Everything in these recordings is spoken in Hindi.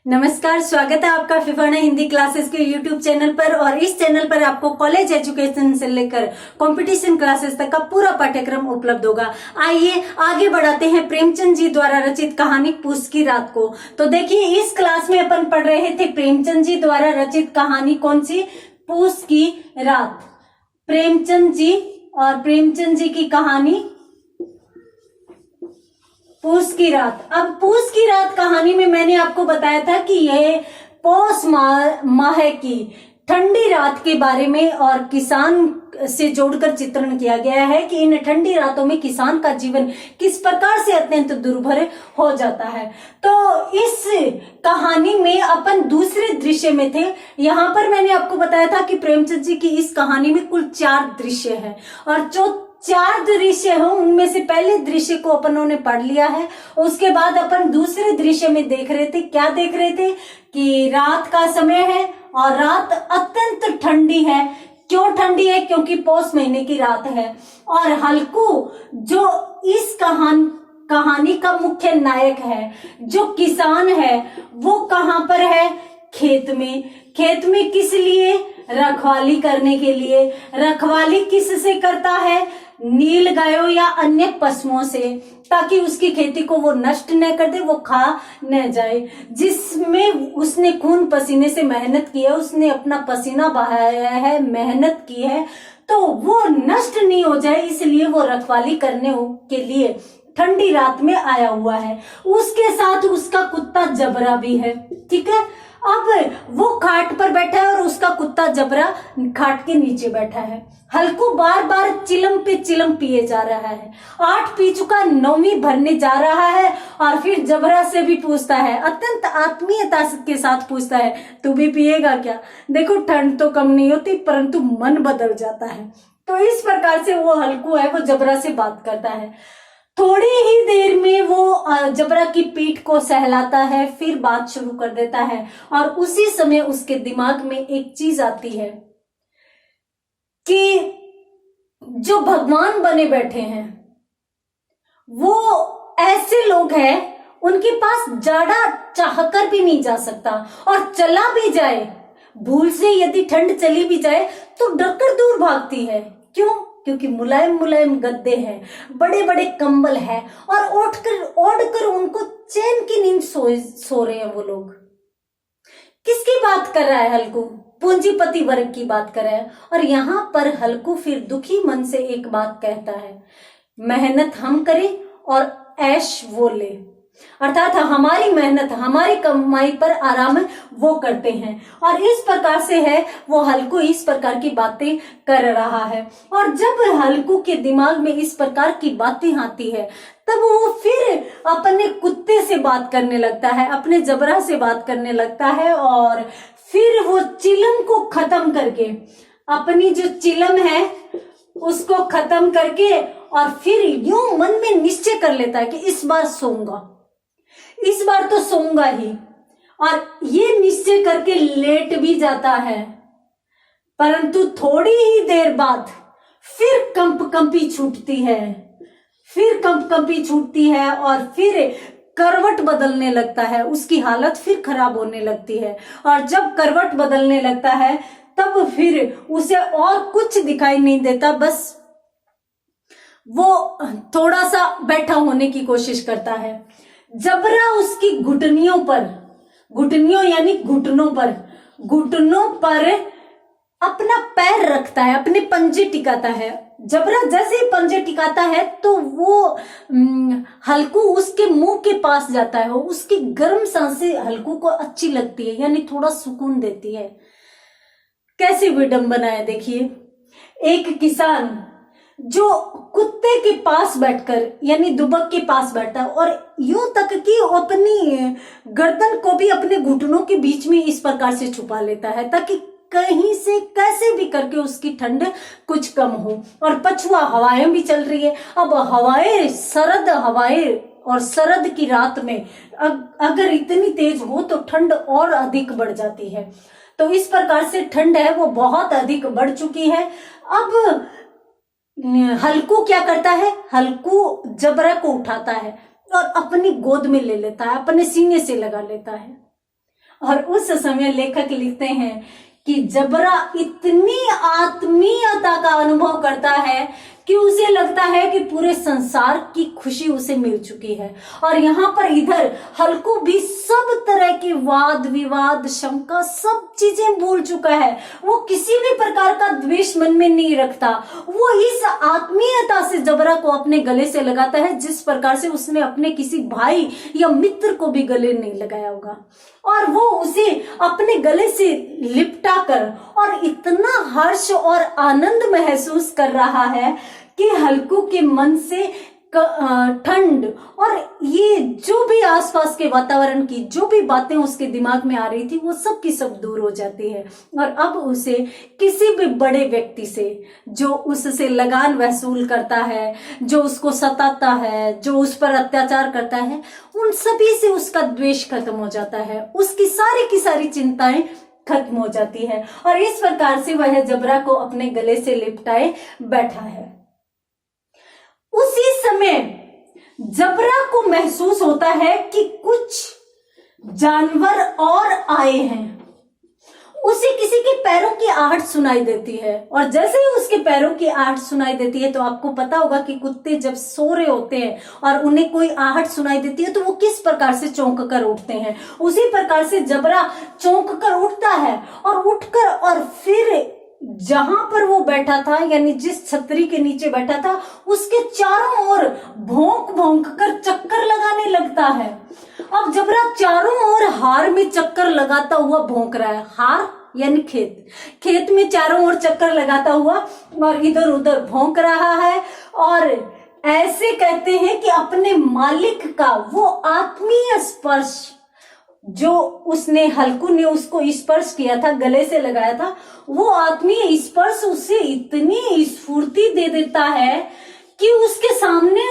नमस्कार, स्वागत है आपका फिफाना हिंदी क्लासेस के यूट्यूब चैनल पर। और इस चैनल पर आपको कॉलेज एजुकेशन से लेकर कंपटीशन क्लासेस तक का पूरा पाठ्यक्रम उपलब्ध होगा। आइए आगे बढ़ाते हैं प्रेमचंद जी द्वारा रचित कहानी पूस की रात को। तो देखिए, इस क्लास में अपन पढ़ रहे थे प्रेमचंद जी द्वारा रचित कहानी कौन सी, पूस की रात। प्रेमचंद जी और प्रेमचंद जी की कहानी पूस की रात। अब पूस की रात कहानी में मैंने आपको बताया था कि यह पौष माह की ठंडी रात के बारे में और किसान से जोड़कर चित्रण किया गया है कि इन ठंडी रातों में किसान का जीवन किस प्रकार से अत्यंत दुर्भर हो जाता है। तो इस कहानी में अपन दूसरे दृश्य में थे। यहाँ पर मैंने आपको बताया था कि प्रेमचंद जी की इस कहानी में कुल 4 दृश्य हैं और जो 4 दृश्य हो उनमें से पहले दृश्य को अपनों ने पढ़ लिया है। उसके बाद अपन दूसरे दृश्य में देख रहे थे, क्या देख रहे थे कि रात का समय है और रात अत्यंत ठंडी है। क्यों ठंडी है? क्योंकि पौष महीने की रात है। और हल्कू जो इस कहानी का मुख्य नायक है, जो किसान है, वो कहाँ पर है? खेत में। खेत में किस लिए? रखवाली करने के लिए। रखवाली किस से करता है? नील गायों या अन्य पशुओं से, ताकि उसकी खेती को वो नष्ट न कर दे, वो खा न जाए। जिसमें उसने खून पसीने से मेहनत की है, उसने अपना पसीना बहाया है, मेहनत की है, तो वो नष्ट नहीं हो जाए, इसलिए वो रखवाली करने के लिए ठंडी रात में आया हुआ है। उसके साथ उसका कुत्ता जबरा भी है। ठीक है, अब वो खाट पर बैठा है और उसका कुत्ता जबरा खाट के नीचे बैठा है। हल्कू बार बार चिलम पे चिलम पिए जा रहा है। 8 पी चुका, 9वीं भरने जा रहा है और फिर जबरा से भी पूछता है, अत्यंत आत्मीयता के साथ पूछता है, तू भी पिएगा क्या? देखो, ठंड तो कम नहीं होती परंतु मन बदल जाता है। तो इस प्रकार से वो हल्कू है, वो जबरा से बात करता है। थोड़ी ही देर में वो जबरा की पीठ को सहलाता है, फिर बात शुरू कर देता है। और उसी समय उसके दिमाग में एक चीज आती है कि जो भगवान बने बैठे हैं वो ऐसे लोग हैं, उनके पास जाड़ा चाहकर भी नहीं जा सकता, और चला भी जाए, भूल से यदि ठंड चली भी जाए तो डरकर दूर भागती है। क्यों? क्योंकि मुलायम मुलायम गद्दे हैं, बड़े बड़े कंबल हैं और ओढ़कर उनको चैन की नींद सो रहे हैं वो लोग। किसकी बात कर रहा है हल्कू? पूंजीपति वर्ग की बात कर रहा है। और यहां पर हल्कू फिर दुखी मन से एक बात कहता है, मेहनत हम करें और ऐश वो ले, अर्थात हमारी मेहनत, हमारी कमाई पर आराम वो करते हैं। और इस प्रकार से है वो हल्कू इस प्रकार की बातें कर रहा है। और जब हल्कू के दिमाग में इस प्रकार की बातें आती है, तब वो फिर अपने कुत्ते से बात करने लगता है, अपने जबरा से बात करने लगता है। और फिर वो चिलम को खत्म करके, अपनी जो चिलम है उसको खत्म करके, और फिर यूं मन में निश्चय कर लेता है कि इस बार सोऊंगा, इस बार तो सोऊंगा ही। और ये निश्चय करके लेट भी जाता है, परंतु थोड़ी ही देर बाद फिर कंपकंपी छूटती है, फिर कंपकंपी छूटती है और फिर करवट बदलने लगता है। उसकी हालत फिर खराब होने लगती है। और जब करवट बदलने लगता है तब फिर उसे और कुछ दिखाई नहीं देता, बस वो थोड़ा सा बैठा होने की कोशिश करता है। जबरा उसकी घुटनियों यानी घुटनों पर अपना पैर रखता है, अपने पंजे टिकाता है। जबरा जैसे ही पंजे टिकाता है तो वो हल्कू उसके मुंह के पास जाता है। उसकी गर्म सांसें हल्कू को अच्छी लगती है, यानी थोड़ा सुकून देती है। कैसी विडंबना है देखिए, एक किसान जो कुत्ते के पास बैठकर, यानी दुबक के पास बैठता है और यूं तक कि अपनी गर्दन को भी अपने घुटनों के बीच में इस प्रकार से छुपा लेता है, ताकि कहीं से कैसे भी करके उसकी ठंड कुछ कम हो। और पछुआ हवाएं भी चल रही है। अब हवाएं, सरद हवाएं, और सरद की रात में अगर इतनी तेज हो तो ठंड और अधिक बढ़ जाती है। तो इस प्रकार से ठंड है वो बहुत अधिक बढ़ चुकी है। अब हल्कू क्या करता है? हल्कू जबरा को उठाता है और अपनी गोद में ले लेता है, अपने सीने से लगा लेता है। और उस समय लेखक लिखते हैं कि जबरा इतनी आत्मीयता का अनुभव करता है कि उसे लगता है कि पूरे संसार की खुशी उसे मिल चुकी है। और यहाँ पर इधर हल्कू भी सब तरह के वाद विवाद शंका सब चीजें भूल चुका है। वो किसी भी प्रकार का द्वेष मन में नहीं रखता। वो इस आत्मीयता से जबरा को अपने गले से लगाता है जिस प्रकार से उसने अपने किसी भाई या मित्र को भी गले नहीं लगाया होगा। और वो उसे अपने गले से लिपटा कर और इतना हर्ष और आनंद महसूस कर रहा है कि हल्कू के मन से ठंड और ये जो भी आसपास के वातावरण की जो भी बातें उसके दिमाग में आ रही थी वो सब की सब दूर हो जाती है। और अब उसे किसी भी बड़े व्यक्ति से जो उससे लगान वसूल करता है, जो उसको सताता है, जो उस पर अत्याचार करता है, उन सभी से उसका द्वेष खत्म हो जाता है। उसकी सारी की सारी चिंताएं खत्म हो जाती है और इस प्रकार से वह जबरा को अपने गले से लिपटाए बैठा है। उसी समय जबरा को महसूस होता है कि कुछ जानवर और आए हैं। उसे किसी के पैरों की आहट सुनाई देती है और जैसे ही उसके पैरों की आहट सुनाई देती है तो आपको पता होगा कि कुत्ते जब सो रहे होते हैं और उन्हें कोई आहट सुनाई देती है तो वो किस प्रकार से चौंक कर उठते हैं। उसी प्रकार से जबरा चौंक कर उठता है और उठकर और फिर जहां पर वो बैठा था यानी जिस छतरी के नीचे बैठा था उसके चारों ओर भौंक भौंक कर चक्कर लगाने लगता है। अब जबरा चारों ओर हार में चक्कर लगाता हुआ भौंक रहा है। हार यानी खेत में चारों ओर चक्कर लगाता हुआ और इधर उधर भौंक रहा है और ऐसे कहते हैं कि अपने मालिक का वो आत्मीय स्पर्श जो उसने हल्कू ने उसको स्पर्श किया था, गले से लगाया था, वो आत्मीय स्पर्श उसे इतनी स्फूर्ति दे देता है कि उसके सामने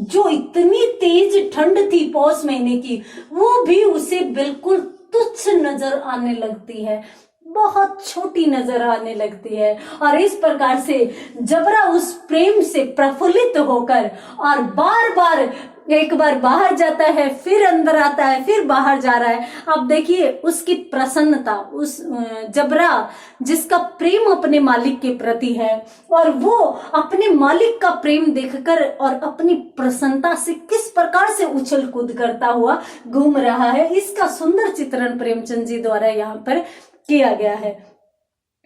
जो इतनी तेज ठंड थी पौष महीने की वो भी उसे बिल्कुल तुच्छ नजर आने लगती है, बहुत छोटी नजर आने लगती है। और इस प्रकार से जबरा उस प्रेम से प्रफुल्लित होकर और बार बार एक बार बाहर जाता है, फिर अंदर आता है, फिर बाहर जा रहा है। अब देखिए उसकी प्रसन्नता, उस जबरा जिसका प्रेम अपने मालिक के प्रति है और वो अपने मालिक का प्रेम देखकर और अपनी प्रसन्नता से किस प्रकार से उछल कूद करता हुआ घूम रहा है, इसका सुंदर चित्रण प्रेमचंद जी द्वारा यहाँ पर किया गया है।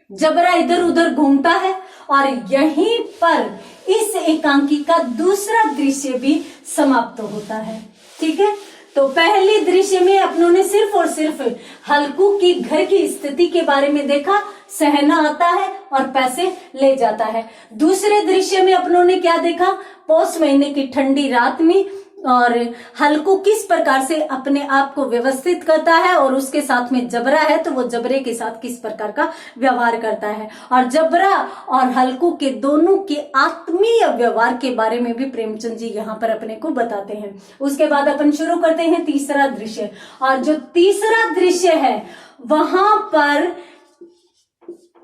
जबरा इधर उधर घूमता है और यहीं पर इस एकांकी का दूसरा दृश्य भी समाप्त होता है। ठीक है, तो पहले दृश्य में अपनों ने सिर्फ और सिर्फ हल्कू की घर की स्थिति के बारे में देखा, सहना आता है और पैसे ले जाता है। दूसरे दृश्य में अपनों ने क्या देखा, पौष महीने की ठंडी रात में और हल्कू किस प्रकार से अपने आप को व्यवस्थित करता है और उसके साथ में जबरा है तो वो जबरे के साथ किस प्रकार का व्यवहार करता है। और जबरा और हल्कू के दोनों के आत्मीय व्यवहार के बारे में भी प्रेमचंद जी यहाँ पर अपने को बताते हैं। उसके बाद अपन शुरू करते हैं तीसरा दृश्य। और जो तीसरा दृश्य है वहां पर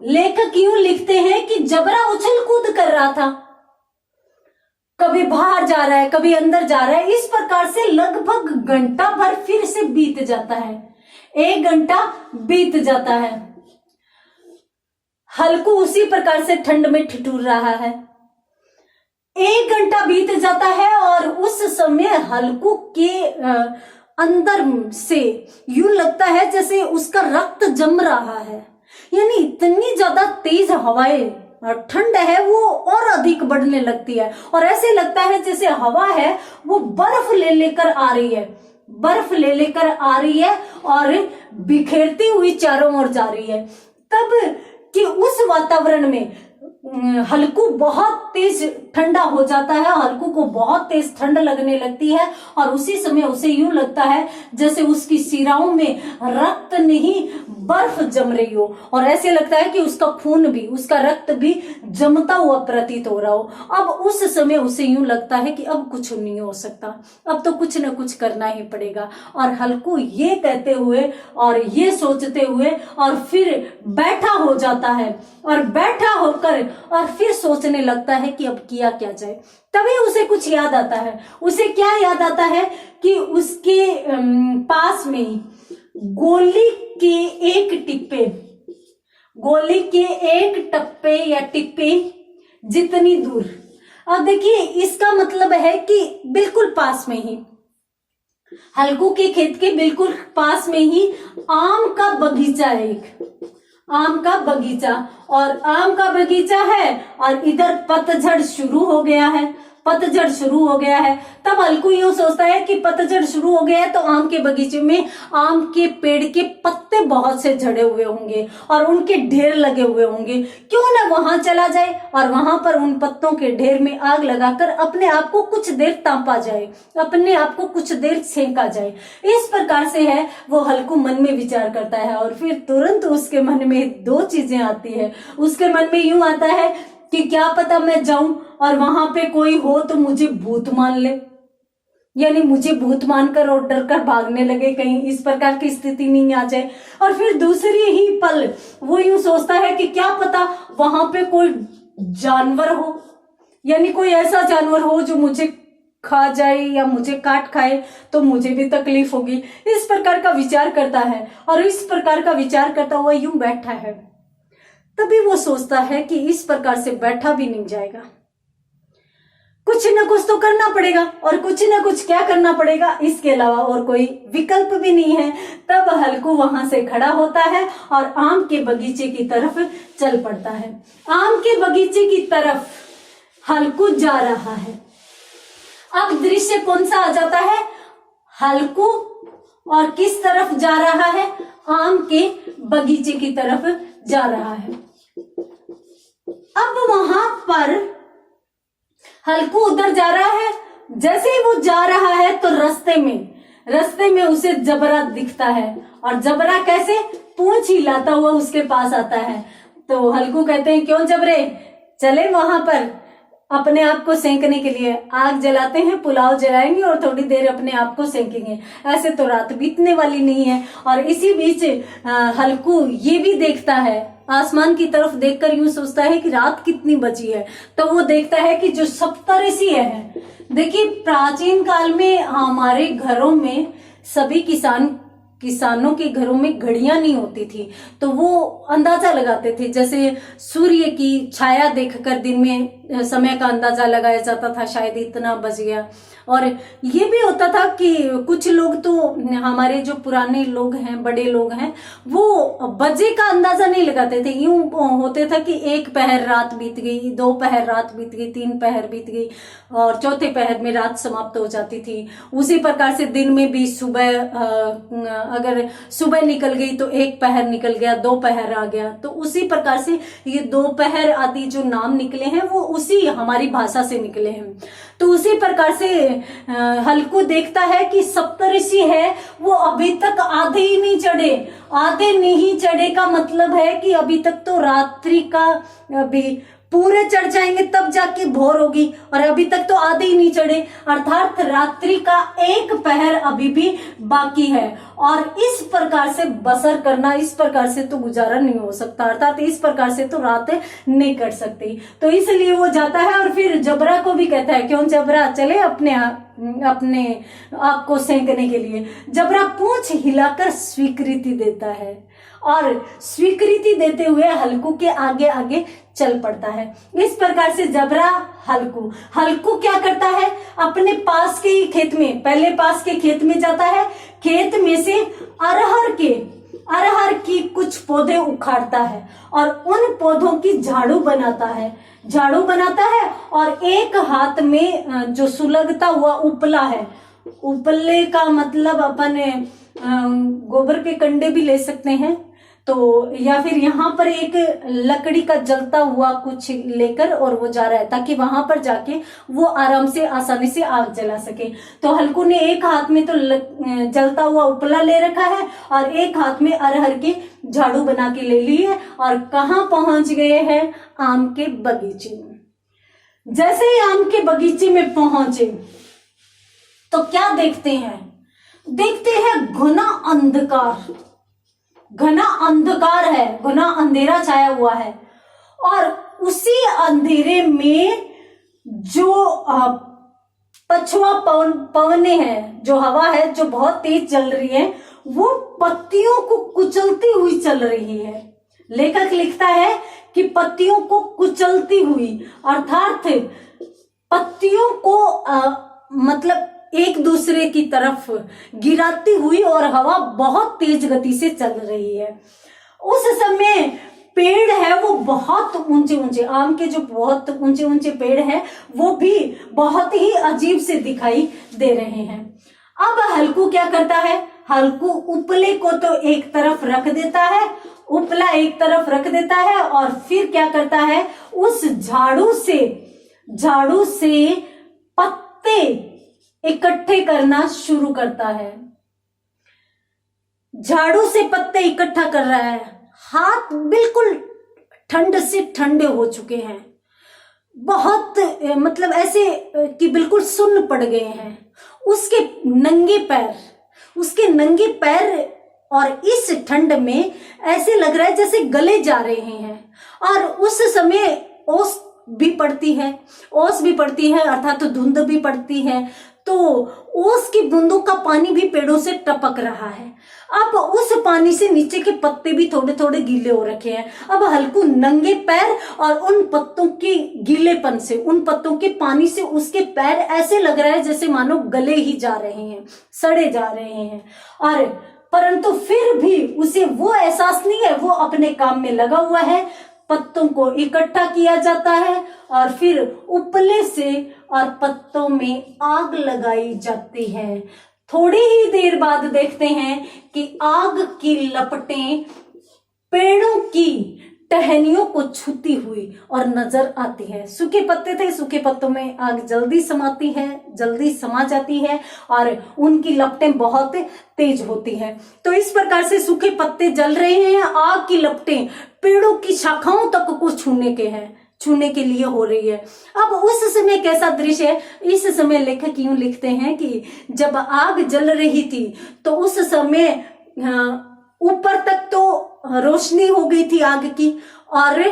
लेखक यूं लिखते हैं कि जबरा उछल कूद कर रहा था, कभी बाहर जा रहा है, कभी अंदर जा रहा है। इस प्रकार से लगभग घंटा भर फिर से बीत जाता है, 1 घंटा बीत जाता है। हल्कू उसी प्रकार से ठंड में ठिठुर रहा है। 1 घंटा बीत जाता है और उस समय हल्कू के अंदर से यूं लगता है जैसे उसका रक्त जम रहा है, यानी इतनी ज्यादा तेज हवाएं और ठंड है वो और अधिक बढ़ने लगती है और ऐसे लगता है जैसे हवा है वो बर्फ ले लेकर आ रही है, बर्फ ले लेकर आ रही है और बिखेरती हुई चारों ओर जा रही है। तब कि उस वातावरण में हल्कू बहुत तेज ठंडा हो जाता है, हल्कू को बहुत तेज ठंड लगने लगती है और उसी समय उसे यूं लगता है जैसे उसकी शिराओं में रक्त नहीं बर्फ जम रही हो और ऐसे लगता है कि उसका खून भी, उसका रक्त भी जमता हुआ प्रतीत हो रहा हो। अब उस समय उसे यूं लगता है कि अब कुछ नहीं हो सकता, अब तो कुछ न कुछ करना ही पड़ेगा। और हल्कू ये कहते हुए और ये सोचते हुए और फिर बैठा हो जाता है और बैठा होकर और फिर सोचने लगता है कि अब किया क्या जाए। तभी उसे कुछ याद आता है। उसे क्या याद आता है कि उसके पास में ही गोली के एक टिप्पे, गोली के एक टप्पे या टिप्पे जितनी दूर। अब देखिए इसका मतलब है कि बिल्कुल पास में ही, हल्कू के खेत के बिल्कुल पास में ही आम का बगीचा है, एक आम का बगीचा, और आम का बगीचा है और इधर पतझड़ शुरू हो गया है, पतझड़ शुरू हो गया है। तब हल्कू यूं सोचता है कि पतझड़ शुरू हो गया है तो आम के बगीचे में आम के पेड़ के पत्ते बहुत से झड़े हुए होंगे और उनके ढेर लगे हुए होंगे, क्यों ना वहां चला जाए और वहां पर उन पत्तों के ढेर में आग लगाकर अपने आप को कुछ देर तापा जाए, अपने आप को कुछ देर सेंका जाए। इस प्रकार से है वो हल्कू मन में विचार करता है और फिर तुरंत उसके मन में दो चीजें आती है। उसके मन में यूं आता है कि क्या पता मैं जाऊं और वहां पे कोई हो तो मुझे भूत मान ले, यानी मुझे भूत मानकर और डर कर भागने लगे, कहीं इस प्रकार की स्थिति नहीं आ जाए। और फिर दूसरी ही पल वो यूं सोचता है कि क्या पता वहां पे कोई जानवर हो, यानी कोई ऐसा जानवर हो जो मुझे खा जाए या मुझे काट खाए तो मुझे भी तकलीफ होगी। इस प्रकार का विचार करता है और इस प्रकार का विचार करता हुआ यूं बैठा है। तभी वो सोचता है कि इस प्रकार से बैठा भी नहीं जाएगा, कुछ ना कुछ तो करना पड़ेगा, और कुछ ना कुछ क्या करना पड़ेगा, इसके अलावा और कोई विकल्प भी नहीं है। तब हल्कू वहां से खड़ा होता है और आम के बगीचे की तरफ चल पड़ता है। आम के बगीचे की तरफ हल्कू जा रहा है। अब दृश्य कौन सा आ जाता है, हल्कू और किस तरफ जा रहा है, आम के बगीचे की तरफ जा रहा है। अब वहां पर हल्कू उधर जा रहा है, जैसे ही वो जा रहा है तो रास्ते में उसे जबरा दिखता है और जबरा कैसे, पूंछ हिलाता हुआ उसके पास आता है। तो हल्कू कहते हैं क्यों जबरे, चले वहां पर अपने आप को सेंकने के लिए, आग जलाते हैं, पुलाव जलाएंगे और थोड़ी देर अपने आप को सेंकेंगे, ऐसे तो रात बीतने वाली नहीं है। और इसी बीच हल्कू ये भी देखता है, आसमान की तरफ देखकर यूं सोचता है कि रात कितनी बची है। तो वो देखता है कि जो सप्तऋषि है, देखिए प्राचीन काल में हमारे घरों में सभी किसानों के घरों में घड़ियां नहीं होती थी, तो वो अंदाजा लगाते थे, जैसे सूर्य की छाया देखकर दिन में समय का अंदाजा लगाया जाता था, शायद इतना बज गया। और ये भी होता था कि कुछ लोग तो हमारे जो पुराने लोग हैं, बड़े लोग हैं, वो बजे का अंदाजा नहीं लगाते थे, यूं होते था कि एक पहर रात बीत गई, दो पहर रात बीत गई, तीन पहर बीत गई और चौथे पहर में रात समाप्त हो जाती थी। उसी प्रकार से दिन में भी सुबह, अगर सुबह निकल गई तो एक पहर निकल गया, दो पहर आ गया। तो उसी प्रकार से ये दो पहर आदि जो नाम निकले हैं वो उसी हमारी भाषा से निकले हैं। तो उसी प्रकार से हल्कू देखता है कि सप्तऋषि है वो अभी तक आधे ही नहीं चढ़े। आधे नहीं चढ़े का मतलब है कि अभी तक तो रात्रि का अभी पूरे चढ़ जाएंगे तब जाके भोर होगी, और अभी तक तो आधे ही नहीं चढ़े, अर्थात रात्रि का एक पहर अभी भी बाकी है। और इस प्रकार से बसर करना, इस प्रकार से तो गुजारा नहीं हो सकता, अर्थात इस प्रकार से तो रातें नहीं कट सकती। तो इसलिए वो जाता है और फिर जबरा को भी कहता है क्यों जबरा, चले अपने आप को सेंकने के लिए। जबरा पूंछ हिलाकर स्वीकृति देता है और स्वीकृति देते हुए हल्कू के आगे आगे चल पड़ता है। इस प्रकार से जबरा हल्कू क्या करता है, अपने पास के ही खेत में, पहले पास के खेत में जाता है, खेत में से अरहर की कुछ पौधे उखाड़ता है और उन पौधों की झाड़ू बनाता है और एक हाथ में जो सुलगता हुआ उपला है, उपले का मतलब अपन गोबर के कंडे भी ले सकते हैं, तो या फिर यहाँ पर एक लकड़ी का जलता हुआ कुछ लेकर और वो जा रहा है ताकि वहां पर जाके वो आराम से आसानी से आग जला सके। तो हल्कू ने एक हाथ में तो जलता हुआ उपला ले रखा है और एक हाथ में अरहर की झाड़ू बना के ले ली है और कहाँ पहुंच गए हैं, आम के बगीचे में। जैसे ही आम के बगीचे में पहुंचे तो क्या देखते हैं, घना अंधकार है, घना अंधेरा छाया हुआ है और उसी अंधेरे में जो पछुआ पवने हैं, जो हवा है जो बहुत तेज चल रही है, वो पत्तियों को कुचलती हुई चल रही है। लेखक लिखता है कि पत्तियों को कुचलती हुई, अर्थात पत्तियों को मतलब एक दूसरे की तरफ गिराती हुई, और हवा बहुत तेज गति से चल रही है। उस समय पेड़ है वो बहुत ऊंचे ऊंचे, आम के जो बहुत ऊंचे ऊंचे पेड़ हैं वो भी बहुत ही अजीब से दिखाई दे रहे हैं। अब हल्कू क्या करता है, हल्कू उपले को तो एक तरफ रख देता है, उपला एक तरफ रख देता है, और फिर क्या करता है, उस झाड़ू से पत्ते इकट्ठे करना शुरू करता है। झाड़ू से पत्ते इकट्ठा कर रहा है। हाथ बिल्कुल ठंड से ठंडे हो चुके हैं, बहुत मतलब ऐसे कि बिल्कुल सुन्न पड़ गए हैं। उसके नंगे पैर और इस ठंड में ऐसे लग रहा है जैसे गले जा रहे हैं। और उस समय ओस भी पड़ती है, अर्थात तो धुंध भी पड़ती है, तो ओस की बूंदों का पानी भी पेड़ों से टपक रहा है। अब उस पानी से नीचे के पत्ते भी थोड़े थोड़े गीले हो रखे हैं। अब हल्कू नंगे पैर और उन पत्तों के गीलेपन से, उन पत्तों के पानी से उसके पैर ऐसे लग रहा है जैसे मानो गले ही जा रहे हैं, सड़े जा रहे हैं। और परंतु फिर भी उसे वो एहसास नहीं है, वो अपने काम में लगा हुआ है। पत्तों को इकट्ठा किया जाता है और फिर उपले से और पत्तों में आग लगाई जाती है। थोड़ी ही देर बाद देखते हैं कि आग की लपटें पेड़ों की टहनियों को छूती हुई और नजर आती है। सूखे पत्ते थे, सूखे पत्तों में आग जल्दी समा जाती है और उनकी लपटें बहुत तेज होती हैं। तो इस प्रकार से सूखे पत्ते जल रहे हैं, आग की लपटें पेड़ों की शाखाओं तक को छूने के लिए हो रही है। अब उस समय कैसा दृश्य है, इस समय लेखक यूं लिखते हैं कि जब आग जल रही थी तो उस समय ऊपर तक तो रोशनी हो गई थी आग की, और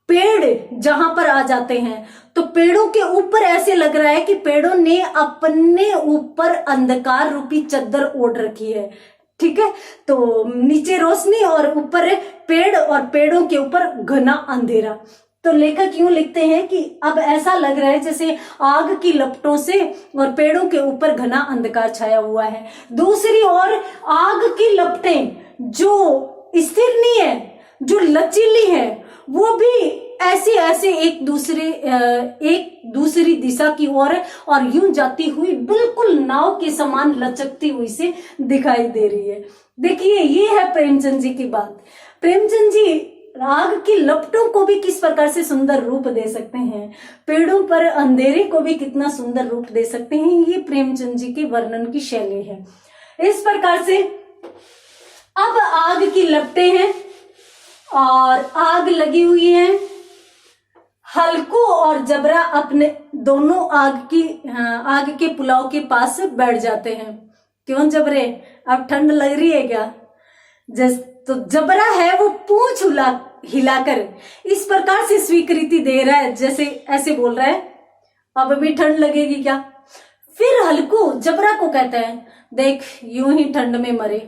पेड़ जहां पर आ जाते हैं तो पेड़ों के ऊपर ऐसे लग रहा है कि पेड़ों ने अपने ऊपर अंधकार रूपी चद्दर ओढ़ रखी है। ठीक है, तो नीचे रोशनी और ऊपर पेड़ और पेड़ों के ऊपर घना अंधेरा। तो लेखक यूं लिखते हैं कि अब ऐसा लग रहा है जैसे आग की लपटों से और पेड़ों के ऊपर घना अंधकार छाया हुआ है। दूसरी ओर आग की लपटें जो स्थिर नहीं है, जो लचीली है, वो भी ऐसे एक दूसरी दिशा की ओर और यूं जाती हुई बिल्कुल नाव के समान लचकती हुई से दिखाई दे रही है। देखिए, ये है प्रेमचंद जी की बात। प्रेमचंद जी आग की लपटों को भी किस प्रकार से सुंदर रूप दे सकते हैं, पेड़ों पर अंधेरे को भी कितना सुंदर रूप दे सकते हैं। ये प्रेमचंद जी के वर्णन की शैली है। इस प्रकार से अब आग की लपटें हैं और आग लगी हुई है। हल्कू और जबरा अपने दोनों आग के पुलाव के पास बैठ जाते हैं। क्यों जबरे, अब ठंड लग रही है क्या? तो जबरा है वो पूंछ हिलाकर इस प्रकार से स्वीकृति दे रहा है, जैसे ऐसे बोल रहा है अब भी ठंड लगेगी क्या। फिर हल्कू जबरा को कहता है, देख यूं ही ठंड में मरे,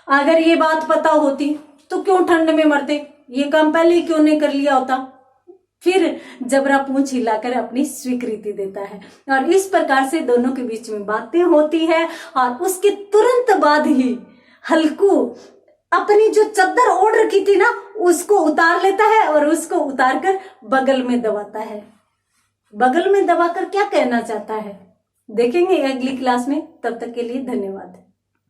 अगर ये बात पता होती तो क्यों ठंड में मरते, ये काम पहले ही क्यों नहीं कर लिया होता। फिर जबरा पूंछ हिलाकर अपनी स्वीकृति देता है और इस प्रकार से दोनों के बीच में बातें होती है। और उसके तुरंत बाद ही हल्कू अपनी जो चद्दर ओढ़ रखी थी ना, उसको उतार लेता है और उसको उतार कर बगल में दबाता है। बगल में दबाकर क्या कहना चाहता है देखेंगे अगली क्लास में। तब तक के लिए धन्यवाद।